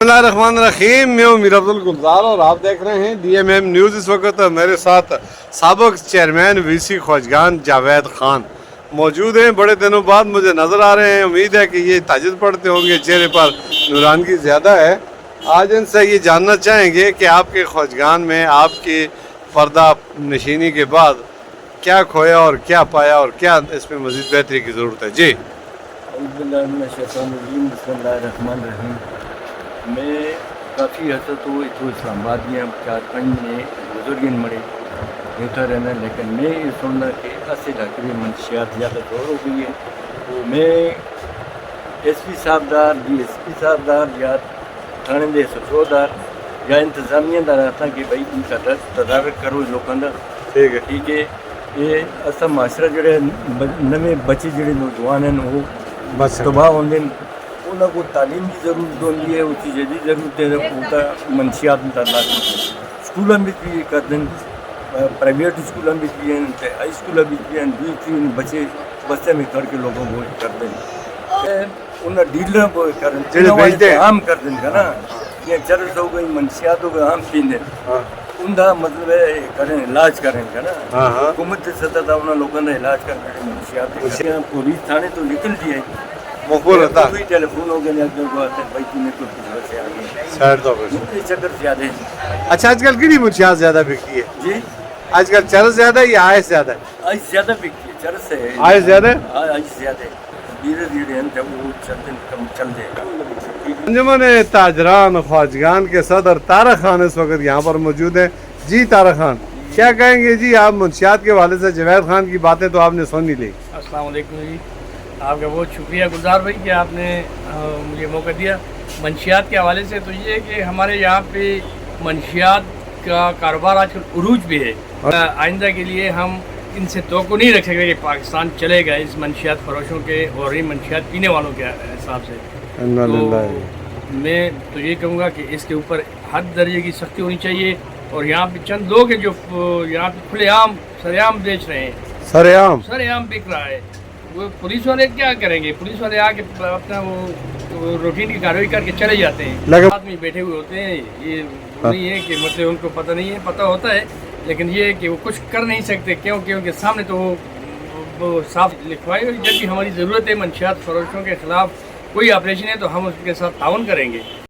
बिस्मिल्लाहिर्रहमानिर्रहीम। मैं हूं मीर अब्दुल गुलजार और आप देख रहे हैं DMM न्यूज़। इस वक्त मेरे साथ साबिक चेयरमैन VC ख्वाजगान जावेद खान मौजूद हैं। बड़े दिनों बाद मुझे नज़र आ रहे हैं। उम्मीद है कि ये ताजुद पढ़ते होंगे, चेहरे पर नूरानगी ज़्यादा है। आज इनसे ये जानना चाहेंगे कि आपके ख्वाजगान में आपकी पर्दा नशीनी के बाद क्या खोया और क्या पाया और क्या इसमें मज़ीद बेहतरी की ज़रूरत है। जी मैं काफ़ी हद तक तो इतो इस्लामाबाद में 4-5 महीने बुजुर्ग मरे होता रहना, लेकिन मैं ये सुनना कि अस्सी इलाके में मंशियात ज़्यादा दौर हो गई है। तो मैं SP साहबदार DSP साहबदार या थाने दे सफरोदार या इंतजामिया दा रहता कि भाई इनका तदारक करो लोगों का। ठीक है ये असा माशरा जोड़े नवे बच्चे जोड़े नौजवान हैं वो बस तबाह होंगे, उन्होंने को तालीम की ज़रूरत होती है, उस चीज़ की ज़रूरत है। उनका मंशियात स्कूलों में भी कर दें, प्राइवेट स्कूलों में भी हैं, हाई स्कूलों में भी हैं, 2-3 बच्चे बस्ते में करके लोगों को कर दें, उन्हें डीलरों को करें, आम कर दें का ना, ये चरस हो गई, मंशियात हो गई, आम पीने उनका मतलब है करें, इलाज करें का ना। हुकूमत से सतह था उन्होंने लोगों ने इलाज कर मंशियात पुलिस थाने तो निकलती है मकबूल होता है, टेलीफोन हो गया भाई तूने तो से आ गए चक्कर ज़्यादा है। अच्छा, आजकल कितनी मुंशियात ज़्यादा बिकती है जी? आजकल चरस ज़्यादा है या आयस ज़्यादा है? आइस ज़्यादा बिकती है, चरस है आयस ज़्यादा है? आइस ज़्यादा है, धीरे धीरे जब वो चलते कम चल जाएगा। अंजुमन ताजरान ख्वाजगान के सदर तारक खान इस वक्त यहाँ पर मौजूद हैं। जी तारक खान, क्या कहेंगे जी? आप मुंशियात के वाले से जावेद खान की बातें तो आपने सुन ही ली। अस्सलाम वालेकुम जी, आपका बहुत शुक्रिया गुजार भाई कि आपने मुझे मौका दिया। मंशियात के हवाले से तो ये है कि हमारे यहाँ पे मंशियात का कारोबार आजकल उरूज भी है। आइंदा के लिए हम इनसे तवक्को नहीं रख सकते कि पाकिस्तान चलेगा इस मंशियात फरोशों के और इन मंशियात पीने वालों के हिसाब से। तो मैं तो ये कहूँगा कि इसके ऊपर हर दर्जे की सख्ती होनी चाहिए। और यहाँ पे चंद लोग हैं जो यहाँ पे खुलेआम सरेआम बेच रहे हैं, सरेआम बिक रहा है। वो पुलिस वाले क्या करेंगे? पुलिस वाले आके अपना वो रूटीन की कार्रवाई करके चले जाते हैं। आदमी बैठे हुए होते हैं, ये नहीं है कि मतलब उनको पता नहीं है, पता होता है, लेकिन ये है कि वो कुछ कर नहीं सकते। क्योंकि उनके सामने तो वो साफ लिखवाए। जब भी हमारी ज़रूरत है मंशियात फरोशों के ख़िलाफ़ कोई ऑपरेशन है तो हम उसके साथ ताउन करेंगे।